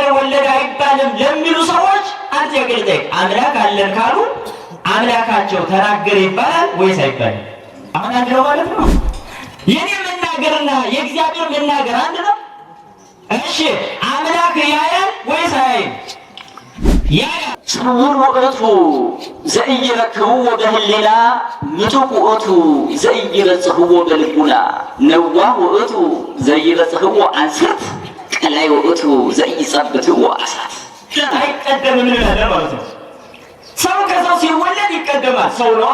እግዚአብሔር ወለደ አይባልም ለሚሉ ሰዎች አንተ የግልጠቅ አምላክ አለን ካሉ አምላካቸው ተናገረ ይባላል ወይስ አይባልም? አሁን አንድ ነው ማለት ነው። የኔ መናገርና የእግዚአብሔር መናገር አንድ ነው። እሺ አምላክ ያያል ወይስ አያይም? ያያል። ስውር ውእቱ ዘኢይረክብዎ በህሊና ምጡቅ ውእቱ ዘኢይበጽሕዎ በልቡና ነዋህ ውእቱ ዘኢይበጽሕዎ አንስርት ቀላይ ውእቱ ዘኢይጸብትዎ አሳት። አይቀደምም እንላለን ማለት ነው። ሰው ከሰው ሲወለድ ይቀደማል፣ ሰው ነዋ።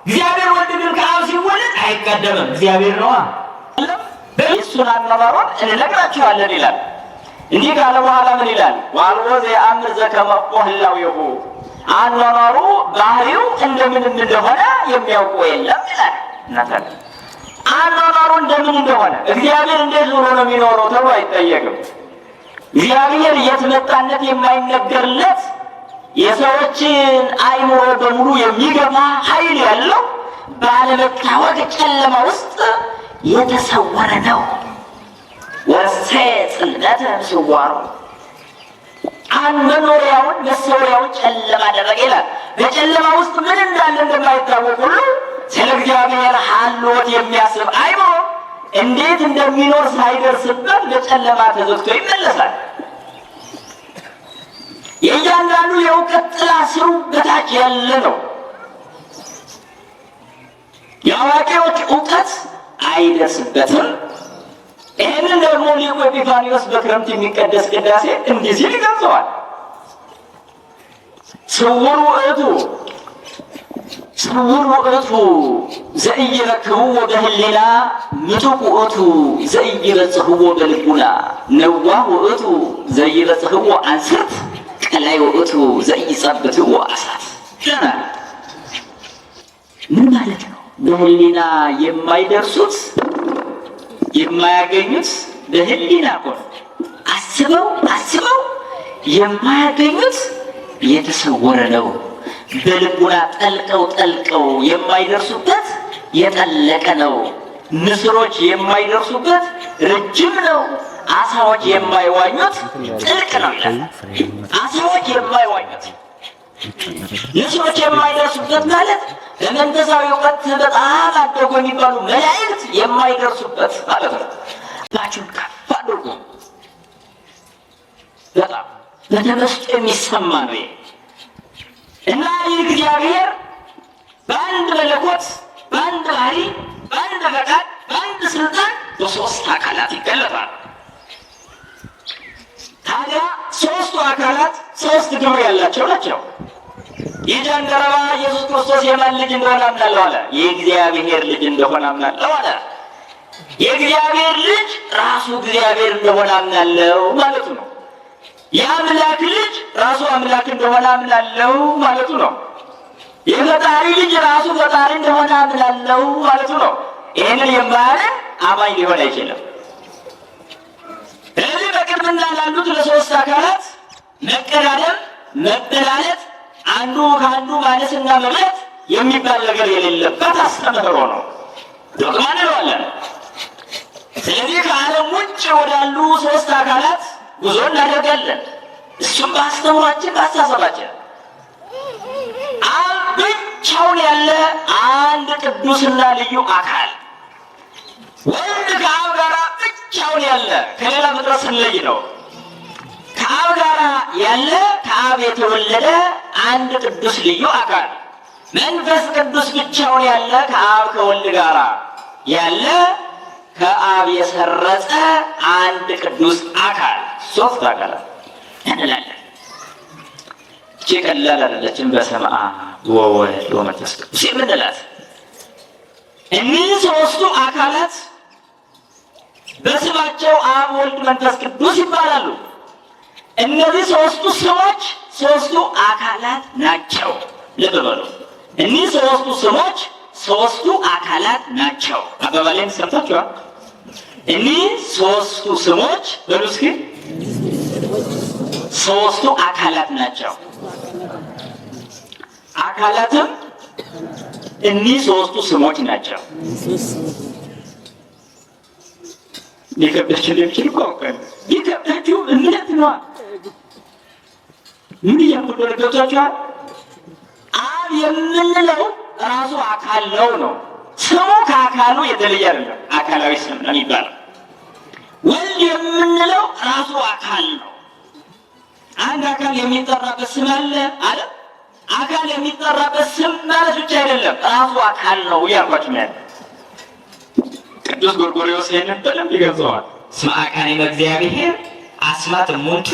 እግዚአብሔር ወልድ ግን ከአብ ሲወለድ አይቀደምም፣ እግዚአብሔር ነዋ። የእሱን አኗኗሩን እንነግራችኋለን ይላል። እንዲህ ካለ በኋላ ምን ይላል? ዋልቦ ዘየአምር ዘከመ ህላዌሁ አኗኗሩ ባህሪው እንደምንም እንደሆነ የሚያውቁ የለም ይላል። እናንተ አኗኗሩ እንደምን እንደሆነ እግዚአብሔር እንዴት ሆኖ ነው የሚኖረው ተብሎ አይጠየቅም። እግዚአብሔር የት መጣነት የማይነገርለት የሰዎችን አይምሮ በሙሉ የሚገፋ ኃይል ያለው ባለመታወቅ ጨለማ ውስጥ የተሰወረ ነው። ወርሴ ጽልመተ ስዋሩ መኖሪያውን መሰወሪያውን ጨለማ አደረገ ይላል። በጨለማ ውስጥ ምን እንዳለ እንደማይታወቅ ሁሉ ስለ እግዚአብሔር ሀልዎት የሚያስብ አይምሮ እንዴት እንደሚኖር ሳይደርስበት በጨለማ ተዘግቶ ይመለሳል። የእያንዳንዱ የእውቀት ጥላ ስሩ በታች ያለ ነው። የአዋቂዎች እውቀት አይደርስበትም። ይህንን ደግሞ ሊቁ ኤጲፋንዮስ በክረምት የሚቀደስ ቅዳሴ እንዲህ ሲል ይገልጸዋል። ስውር ውእቱ ዘኢይረክብዎ በህሊና ምጡቅ ውእቱ ዘኢይበጽሕዎ በልቡና ነዋህ ውእቱ ዘኢይበጽሕዎ አንስርት ቀላይ ውእቱ ዘኢይጸብትዎ አሳት። ምን ማለት ነው? በህሊና የማይደርሱት የማያገኙት በህሊና ቆን አስበው የማያገኙት የተሰወረ ነው። በልቡና ጠልቀው የማይደርሱበት የጠለቀ ነው። ንስሮች የማይደርሱበት ረጅም ነው። አሳዎች የማይዋኙት ጥልቅ ነው ይላል። አሳዎች የማይዋኙት ንስሮች የማይደርሱበት ማለት በመንፈሳዊ እውቀት በጣም አደጉ የሚባሉ መላእክት የማይደርሱበት ማለት ነው። ባችሁን ከፍ አድርጉ። በጣም በተመስጦ የሚሰማ ነው እና ይህ እግዚአብሔር በአንድ መለኮት፣ በአንድ ባህሪ፣ በአንድ ፈቃድ፣ በአንድ ስልጣን በሶስት አካላት ይገለጣል። ታዲያ ሶስቱ አካላት ሶስት ግብር ያላቸው ናቸው። የጃንደረባ ኢየሱስ ክርስቶስ የማን ልጅ እንደሆነ አምናለሁ አለ? የእግዚአብሔር ልጅ እንደሆነ አምናለሁ አለ። የእግዚአብሔር ልጅ ራሱ እግዚአብሔር እንደሆነ አምናለሁ ማለቱ ነው። የአምላክ ልጅ ራሱ አምላክ እንደሆነ አምናለሁ ማለቱ ነው። የፈጣሪ ልጅ ራሱ ፈጣሪ እንደሆነ አምናለሁ ማለቱ ነው። ይህንን የማያምን አማኝ ሊሆን አይችልም። እዚህ በቅድምና ላሉት ለሶስት አካላት መቀዳደም፣ መበላለት፣ አንዱ ከአንዱ ማነስና መብለጥ የሚባል ነገር የሌለበት አስተምህሮ ነው። ዶግማ እንለዋለን። ስለዚህ ከዓለም ውጭ ወዳሉ ሶስት አካላት ጉዞ እናደርጋለን። እሱም በአስተምህሯችን በአስተሳሰባችን አብ ብቻውን ያለ አንድ ቅዱስና ልዩ አካል፣ ወልድ ከአብ ጋር ብቻውን ያለ ከሌላ ፍጥረት ስለይ ነው። ከአብ ጋር ያለ ከአብ የተወለደ አንድ ቅዱስ ልዩ አካል፣ መንፈስ ቅዱስ ብቻውን ያለ ከአብ ከወልድ ጋር ያለ ከአብ የሰረጸ አንድ ቅዱስ አካል፣ ሶስት አካላት እንላለን። እቺ ቀላል አይደለችም። በስመ አብ ወወልድ ወመንፈስ ቅዱስ የምንላት እኒህ ሶስቱ አካላት በስማቸው አብ፣ ወልድ፣ መንፈስ ቅዱስ ይባላሉ። እነዚህ ሶስቱ ስሞች ሶስቱ አካላት ናቸው። ልብ በሉ። እኒህ ሶስቱ ስሞች ሶስቱ አካላት ናቸው። አባባሌን ሰምታችኋል? እኒህ ሶስቱ ስሞች በሉ እስኪ ሶስቱ አካላት ናቸው። አካላትም እኒህ ሶስቱ ስሞች ናቸው። ሊከብዳችሁ እንደሚችል እኮ አውቃለሁ። ሊከብዳችሁ እምነት ነው። ምን እያልኩ እንደሆነ ገብቷችኋል? አብ የምንለው ራሱ አካል ነው። ስሙ ከአካሉ የተለየ አይደለም። አካላዊ ስም ነው የሚባለው። ወልድ የምንለው ራሱ አካል ነው። አንድ አካል የሚጠራበት ስም አለ አለ። አካል የሚጠራበት ስም ማለት ብቻ አይደለም፣ ራሱ አካል ነው እያልኳችሁ ነው። ቅዱስ ጎርጎርዮስ ይህንን በደንብ ይገልጸዋል። እስመ አቃኒመ እግዚአብሔር አስማት እሙንቱ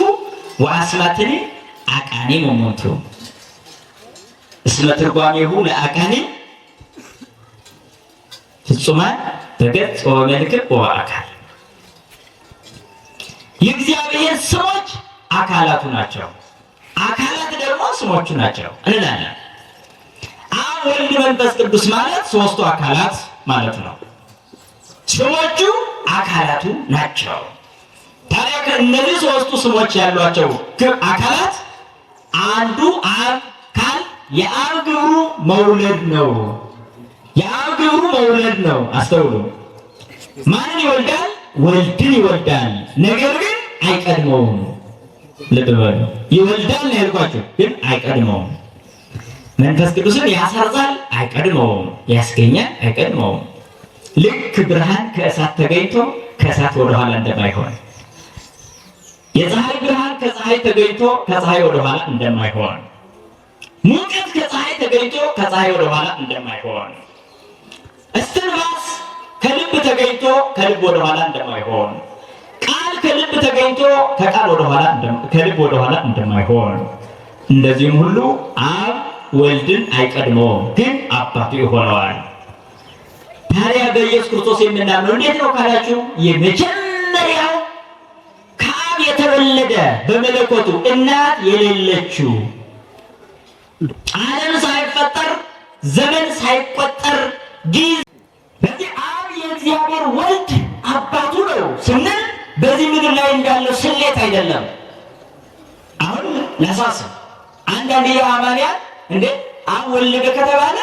ወአስማትኒ አቃኒም እሙንቱ እስመ ትርጓሜሁ ለአቃኒም ፍጹማን በገጽ ወበመልክዕ ወበአካል። የእግዚአብሔር ስሞች አካላቱ ናቸው፣ አካላት ደግሞ ስሞቹ ናቸው እንላለን። አብ ወልድ መንፈስ ቅዱስ ማለት ሶስቱ አካላት ማለት ነው። ስሞቹ አካላቱ ናቸው። ታዲያ ከእነዚህ ሶስቱ ስሞች ያሏቸው አካላት አንዱ አካል የአብ ግብሩ መውለድ ነው። የአብ ግብሩ መውለድ ነው። አስተውሉ። ማንን ይወልዳል? ወልድን ይወልዳል። ነገር ግን አይቀድመውም። ልብ በሉ። ይወልዳል ነው ያልኳቸው፣ ግን አይቀድመውም። መንፈስ ቅዱስን ያሰርጻል፣ አይቀድመውም። ያስገኛል፣ አይቀድመውም። ልክ ብርሃን ከእሳት ተገኝቶ ከእሳት ወደኋላ እንደማይሆን፣ የፀሐይ ብርሃን ከፀሐይ ተገኝቶ ከፀሐይ ወደኋላ እንደማይሆን፣ ሙቀት ከፀሐይ ተገኝቶ ከፀሐይ ወደኋላ እንደማይሆን፣ እስትንፋስ ከልብ ተገኝቶ ከልብ ወደኋላ እንደማይሆን፣ ቃል ከልብ ተገኝቶ ከቃል ወደኋላ ከልብ ወደኋላ እንደማይሆን፣ እንደዚህም ሁሉ አብ ወልድን አይቀድመውም፣ ግን አባቱ ይሆነዋል። ታዲያ በኢየሱስ ክርስቶስ የምናምነው እንዴት ነው ካላችሁ፣ የመጀመሪያው ከአብ የተወለደ በመለኮቱ እናት የሌለችው ዓለም ሳይፈጠር ዘመን ሳይቆጠር ጊዜ በዚህ አብ የእግዚአብሔር ወልድ አባቱ ነው ስንል በዚህ ምድር ላይ እንዳለው ስሌት አይደለም። አሁን ላሳስብ፣ አንዳንድ የአማንያን እንዴ አብ ወለደ ከተባለ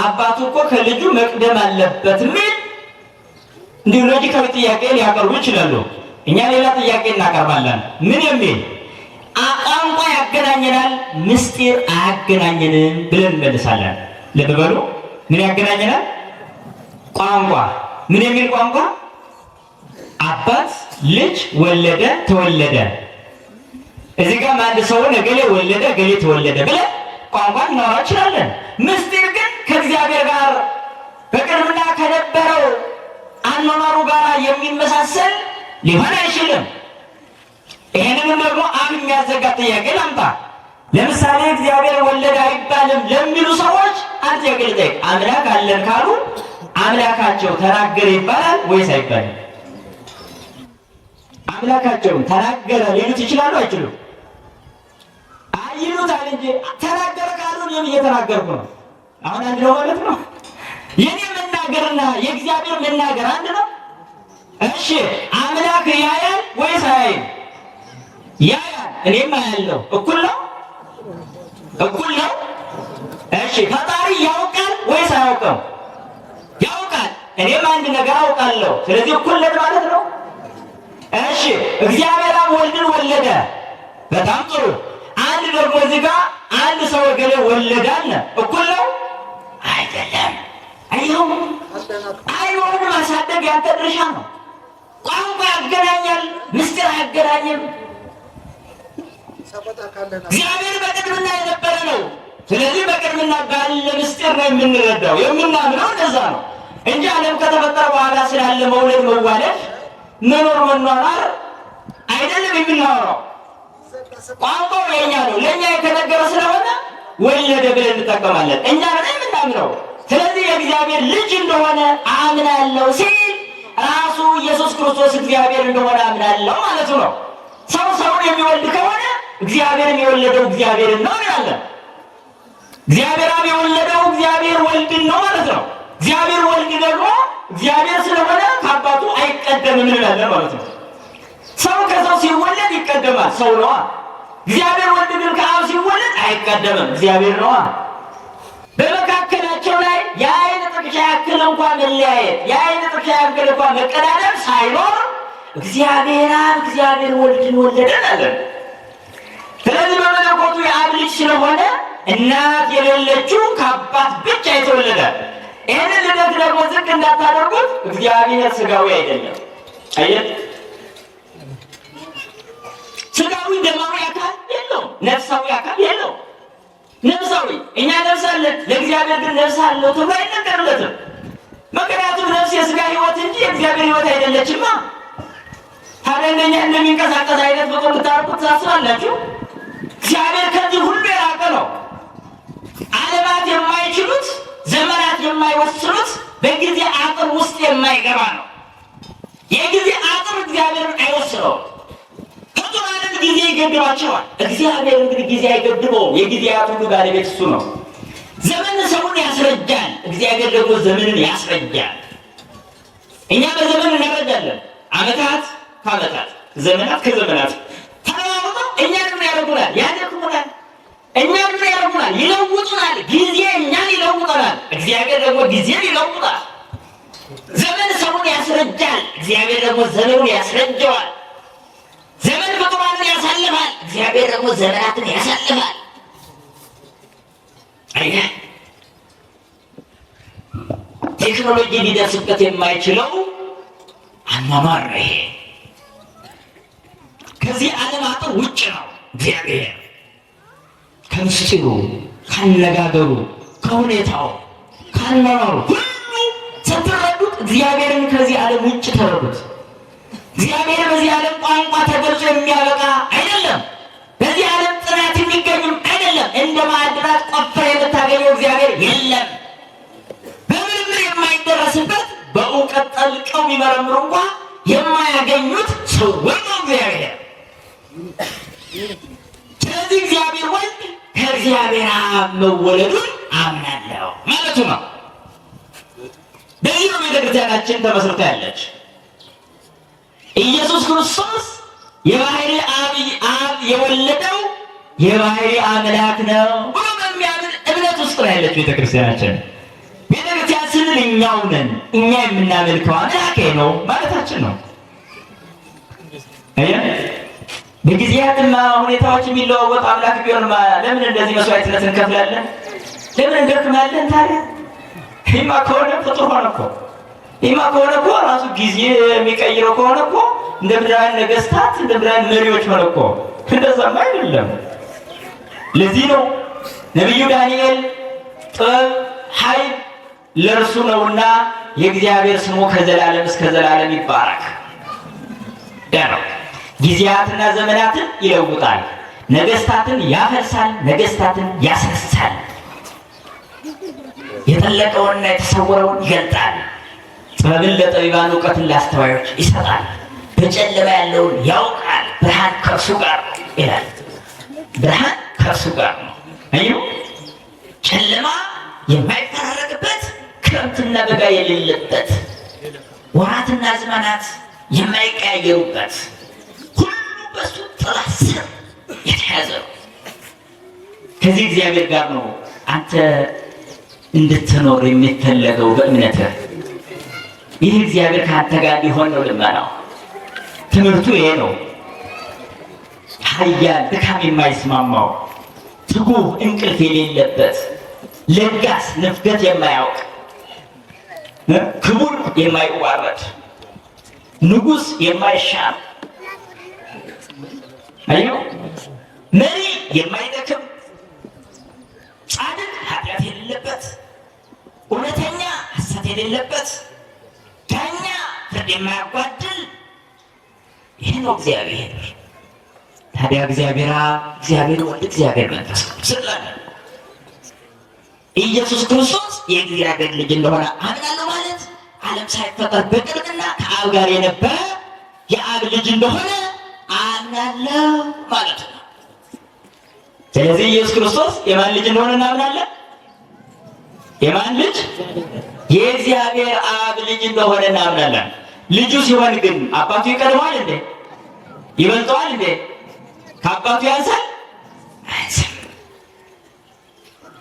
አባቱ እኮ ከልጁ መቅደም አለበት የሚል እንዲሁ ሎጂካዊ ጥያቄ ሊያቀርቡ ይችላሉ። እኛ ሌላ ጥያቄ እናቀርባለን። ምን የሚል ቋንቋ ያገናኘናል፣ ምስጢር አያገናኘንም ብለን እንመልሳለን። ልብ በሉ። ምን ያገናኘናል? ቋንቋ። ምን የሚል ቋንቋ? አባት ልጅ ወለደ ተወለደ። እዚህ ጋር አንድ ሰውን እገሌ ወለደ እገሌ ተወለደ ብለን ቋንቋ እናወራ እንችላለን። ምስጢር ግን ከእግዚአብሔር ጋር በቅድምና ከነበረው አኗኗሩ ጋር የሚመሳሰል ሊሆን አይችልም። ይህንንም ደግሞ አብ የሚያዘጋ ጥያቄ ላምጣ። ለምሳሌ እግዚአብሔር ወለደ አይባልም ለሚሉ ሰዎች አንድ ጥያቄ ልጠይቅ። አምላክ አለን ካሉ አምላካቸው ተናገረ ይባላል ወይስ አይባልም? አምላካቸውን ተናገረ ሊሉት ይችላሉ አይችሉም? ይሉታል እንጂ ተናገረ ካሉ እኔም እየተናገርኩ ነው። አሁን አንድ ነው ማለት ነው። የኔ መናገርና የእግዚአብሔር መናገር አንድ ነው። እሺ አምላክ ያያል ወይስ አያይም? ያያል፣ እኔም አያለሁ። እኩል ነው? እኩል ነው። እሺ ፈጣሪ ያውቃል ወይስ አያውቅም? ያውቃል፣ እኔም አንድ ነገር አውቃለሁ። ስለዚህ እኩል ነን ማለት ነው። እሺ እግዚአብሔር አብ ወልድን ወለደ። በጣም ጥሩ። አንድ ደግሞ እዚህ ጋር አንድ ሰው ገለ ወለዳለ። እኩል ነው አይደለም? አይሁን አይሁን። ማሳደግ ያንተ ድርሻ ነው። ቋንቋ ያገናኛል፣ ምስጢር አያገናኝም። እግዚአብሔር በቅድምና የነበረ ነው። ስለዚህ በቅድምና ባለ ምስጢር ነው የምንረዳው፣ የምናምነው እንደዛ ነው እንጂ ዓለም ከተፈጠረ በኋላ ስላለ መውለድ መዋለድ መኖር መኗኗር አይደለም የምናወራው። ቋንቋው የኛ ነው፣ ለእኛ የተነገረ ስለሆነ ወለደ ብለን እንጠቀማለን። እኛ ነው የምናምነው። ስለዚህ የእግዚአብሔር ልጅ እንደሆነ አምናለሁ ሲል ራሱ ኢየሱስ ክርስቶስ እግዚአብሔር እንደሆነ አምናለሁ ማለቱ ነው። ሰው ሰውን የሚወልድ ከሆነ እግዚአብሔርን የወለደው እግዚአብሔርን ነው እንላለን። እግዚአብሔር አብ የወለደው እግዚአብሔር ወልድን ነው ማለት ነው። እግዚአብሔር ወልድ ደግሞ እግዚአብሔር ስለሆነ ከአባቱ አይቀደምም እንላለን ማለት ነው። ሰው ከሰው ሲወለድ ይቀደማል፣ ሰው ነዋ። እግዚአብሔር ወልድ ግን ከአብ ሲወለድ አይቀደምም፣ እግዚአብሔር ነዋ። በመካከላቸው ላይ የዓይን ጥቅሻ ያክል እንኳን መለያየት፣ የዓይን ጥቅሻ ያክል እንኳን መቀዳደም ሳይኖር እግዚአብሔር አብ እግዚአብሔር ወልድን ወለደን አለን። ስለዚህ በመለኮቱ የአብ ልጅ ስለሆነ እናት የሌለችው ከአባት ብቻ የተወለደ። ይህንን ልደት ደግሞ ዝቅ እንዳታደርጉት፣ እግዚአብሔር ስጋዊ አይደለም። አየት ስጋዊ ደማዊ አካል የለውም፣ ነፍሳዊ አካል የለውም። ነፍሳዊ እኛ ነፍስ አለን፣ ለእግዚአብሔር ግን ነፍስ አለው ተብሎ አይነገርለትም። ምክንያቱም ነፍስ የስጋ ህይወት እንጂ የእግዚአብሔር ህይወት አይደለችማ። ታዲያ እንደኛ እንደሚንቀሳቀስ አይነት ፍጡር ልታርቁት ታስባላችሁ? እግዚአብሔር ከዚህ ሁሉ የራቀ ነው። ዓለማት የማይችሉት፣ ዘመናት የማይወስኑት፣ በጊዜ አጥር ውስጥ የማይገባ ነው። የጊዜ አጥር እግዚአብሔርን አይወስነውም። ፍጡራንን ጊዜ ይገድባቸዋል። እግዚአብሔር እንግዲህ ጊዜ አይገድበውም። የጊዜያት ሁሉ ባለቤት እሱ ነው። ዘመን ሰውን ያስረጃል፣ እግዚአብሔር ደግሞ ዘመንን ያስረጃል። እኛ በዘመን እንረጃለን። ዓመታት ከዓመታት፣ ዘመናት ከዘመናት ተለዋውጠው እኛን ምን ያደርጉናል? ያደክሙናል። እኛን ምን ያደርጉናል? ይለውጡናል። ጊዜ እኛን ይለውጠናል፣ እግዚአብሔር ደግሞ ጊዜን ይለውጣል። ዘመን ሰውን ያስረጃል፣ እግዚአብሔር ደግሞ ዘመኑን ያስረጀዋል። ዘመን ፍጡራንን ያሳልፋል፣ እግዚአብሔር ደግሞ ዘመናትን ያሳልፋል። አየህ፣ ቴክኖሎጂ ሊደርስበት የማይችለው አኗኗር ነው። ይሄ ከዚህ ዓለም አጥር ውጭ ነው። እግዚአብሔር ከምስጢሩ፣ ካነጋገሩ፣ ከሁኔታው፣ ካኗኗሩ ሁሉ ስትረዱት እግዚአብሔርን ከዚህ ዓለም ውጭ ተረዱት። እግዚአብሔር በዚህ ዓለም ቋንቋ ተገልጾ የሚያበቃ አይደለም። በዚህ ዓለም ጥናት የሚገኝም አይደለም። እንደ ማዕድናት ቆፍረህ የምታገኘው እግዚአብሔር የለም። በምርምር የማይደረስበት፣ በእውቀት ጠልቀው የሚመረምሩ እንኳ የማያገኙት ስውር ነው እግዚአብሔር። ስለዚህ እግዚአብሔር ወልድ ከእግዚአብሔር አብ መወለዱን አምናለሁ ማለቱ ነው። በዚህ ነው ቤተክርስቲያናችን ተመስርታ ያለች። ኢየሱስ ክርስቶስ የባህሪ አብ የወለደው የባህሪ አምላክ ነው ብሎ በሚያምን እምነት ውስጥ ነው ያለች ቤተክርስቲያናችን። ቤተክርስቲያን ስንል እኛው ነን። እኛ የምናመልከው አምላክ ነው ማለታችን ነው። በጊዜያትማ ሁኔታዎች የሚለዋወጥ አምላክ ቢሆንማ ለምን እንደዚህ መስዋዕትነት እንከፍላለን? ለምን እንደክማለን? ታዲያ ይህማ ከሆነ ፍጡር ሆነ እኮ። ይህማ ከሆነ እኮ ራሱ ጊዜ የሚቀይረው ከሆነ እኮ እንደ ምድራውያን ነገስታት፣ እንደ ምድራውያን መሪዎች ሆነ እኮ። እንደዛማ አይደለም። ለዚህ ነው ነቢዩ ዳንኤል ጥበብ ኃይል ለእርሱ ነውና የእግዚአብሔር ስሙ ከዘላለም እስከ ዘላለም ይባረክ ያለው። ጊዜያትና ዘመናትን ይለውጣል፣ ነገስታትን ያፈርሳል፣ ነገስታትን ያስነሳል፣ የጠለቀውንና የተሰወረውን ይገልጣል፣ ጥበብን ለጠቢባን እውቀትን ለአስተዋዮች ይሰጣል፣ በጨለማ ያለውን ያውቃል፣ ብርሃን ከእርሱ ጋር ነው ይላል። ብርሃን ከእርሱ ጋር ነው። አዩ ጨለማ የማይፈራረቅበት፣ ክረምትና በጋ የሌለበት፣ ወራትና ዘመናት የማይቀያየሩበት፣ ሁሉ በሱ ጥላ ስር የተያዘ ነው። ከዚህ እግዚአብሔር ጋር ነው አንተ እንድትኖር የሚፈለገው በእምነትህ። ይህ እግዚአብሔር ከአንተ ጋር ሊሆን ነው ልመናው። ትምህርቱ ይሄ ነው። ኃያል ድካም የማይስማማው፣ ትጉህ እንቅልፍ የሌለበት፣ ለጋስ ንፍገት የማያውቅ፣ ክቡር የማይዋረድ፣ ንጉሥ የማይሻር፣ አዩ መሪ የማይደክም፣ ጻድቅ ኃጢአት የሌለበት፣ እውነተኛ ሐሰት የሌለበት፣ ዳኛ ፍርድ የማያጓድል፣ ይህ ነው እግዚአብሔር። ታዲያ እግዚአብሔር እግዚአብሔር ወልድ እግዚአብሔር መንፈስ ቅዱስ ስላለ ኢየሱስ ክርስቶስ የእግዚአብሔር ልጅ እንደሆነ አምናለሁ ማለት ዓለም ሳይፈጠር በቅድምና ከአብ ጋር የነበረ የአብ ልጅ እንደሆነ አምናለሁ ማለት ነው። ስለዚህ ኢየሱስ ክርስቶስ የማን ልጅ እንደሆነ እናምናለን? የማን ልጅ? የእግዚአብሔር አብ ልጅ እንደሆነ እናምናለን። ልጁ ሲሆን ግን አባቱ ይቀድመዋል እንዴ? ይበልጠዋል እንዴ? ከአባቱ ያንሳል? አያንስም።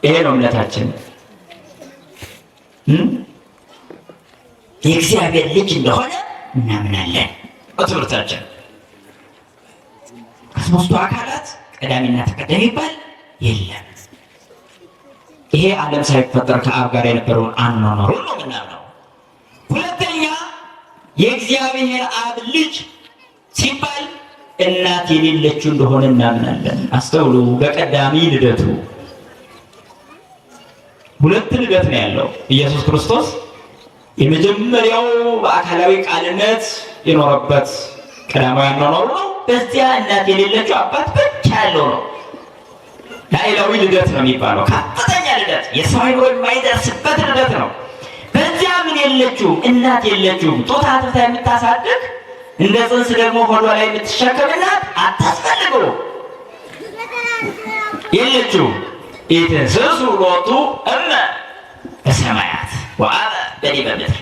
ይሄ ነው እምነታችን። የእግዚአብሔር ልጅ እንደሆነ እናምናለን። ትምህርታችን ከሦስቱ አካላት ቀዳሚና ተቀዳሚ ይባል የለም። ይሄ ዓለም ሳይፈጠር ከአብ ጋር የነበረውን አኗኗሩን ነው የምናምነው። ሁለተኛ የእግዚአብሔር አብ ልጅ ሲባል እናት የሌለችው እንደሆነ እናምናለን። አስተውሉ። በቀዳሚ ልደቱ ሁለት ልደት ነው ያለው ኢየሱስ ክርስቶስ። የመጀመሪያው በአካላዊ ቃልነት የኖረበት ቀዳማዊ አኗኗሩ ነው። በዚያ እናት የሌለችው አባት ብቻ ያለው ነው። ላዕላዊ ልደት ነው የሚባለው። ከፍተኛ ልደት፣ የሰው አይምሮ የማይደርስበት ልደት ነው። በዚያ ምን የለችው? እናት የለችው። ጡት አጥብታ የምታሳድግ እንደ ጽንስ ደግሞ ሆዷ ላይ የምትሸከም እናት አታስፈልገው የለችው። ኢትንስሱ ሎቱ እመ በሰማያት ወአበ በዲበ ምድር።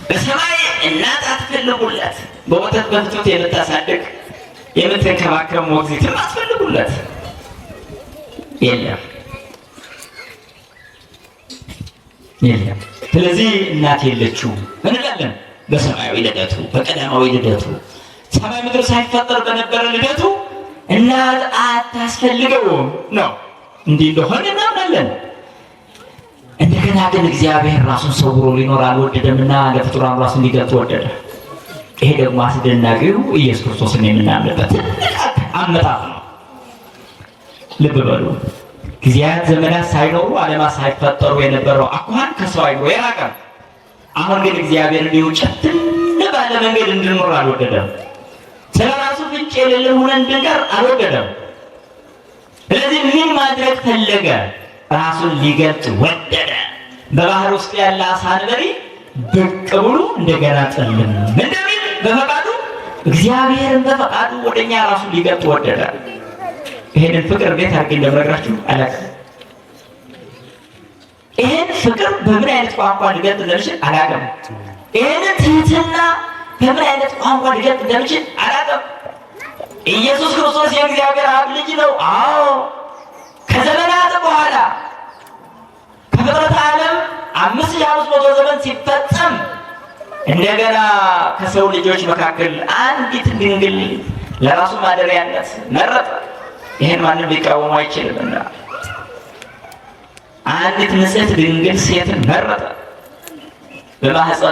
በሰማይ እናት አትፈልጉለት። በወተት በፍትወት የምታሳድግ የምትንከባከብ ሞግዚትም አትፈልጉለት የለም። ስለዚህ እናት የለችው እንላለን። በሰማያዊ ልደቱ፣ በቀዳማዊ ልደቱ፣ ሰማይ ምድር ሳይፈጠር በነበረ ልደቱ እናት አታስፈልገውም ነው። እንዲህ እንደሆነ እናምናለን። እንደገና ግን እግዚአብሔር ራሱን ሰውሮ ሊኖር አልወደደምና ለፍጡራን ራሱን ሊገልጥ ወደደ። ይሄ ደግሞ አስደናቂው ኢየሱስ ክርስቶስን የምናምንበት ትልቅ አመጣጥ ነው። ልብ በሉ። ጊዜያት ዘመናት ሳይኖሩ ዓለማት ሳይፈጠሩ የነበረው አኳኋን ከሰው አይምሮ የራቀ። አሁን ግን እግዚአብሔር እንዲሁ ጨትን ባለ መንገድ እንድንኖር አልወደደም። ስለ ራሱ ፍንጭ የሌለን ሆነን እንድንቀር አልወደደም። ስለዚህ ምን ማድረግ ፈለገ? ራሱን ሊገልጥ ወደደ። በባህር ውስጥ ያለ አሳ አንበሪ ብቅ ብሎ እንደገና ጥልም እንደሚል በፈቃዱ እግዚአብሔርን በፈቃዱ ወደኛ ራሱን ሊገልጥ ወደደ። ይሄንን ፍቅር እንዴት አድርጌ እንደምነግራችሁ አላውቅም። ይሄን ፍቅር በምን አይነት ቋንቋ ልገልጥ እንደምችል አላውቅም። ይሄንን ትህትና በምን አይነት ቋንቋ ልገልጥ እንደምችል አላውቅም። ኢየሱስ ክርስቶስ የእግዚአብሔር አብ ልጅ ነው። አዎ፣ ከዘመናት በኋላ ከፍጥረተ ዓለም 5500 ዘመን ሲፈጸም እንደገና ከሰው ልጆች መካከል አንዲት ድንግል ለራሱ ማደሪያነት መረጠ። ይሄን ማንም ሊቃወሙ አይችልምና አንዲት ንጽሕት ድንግል ሴትን መረጠ በማህፀን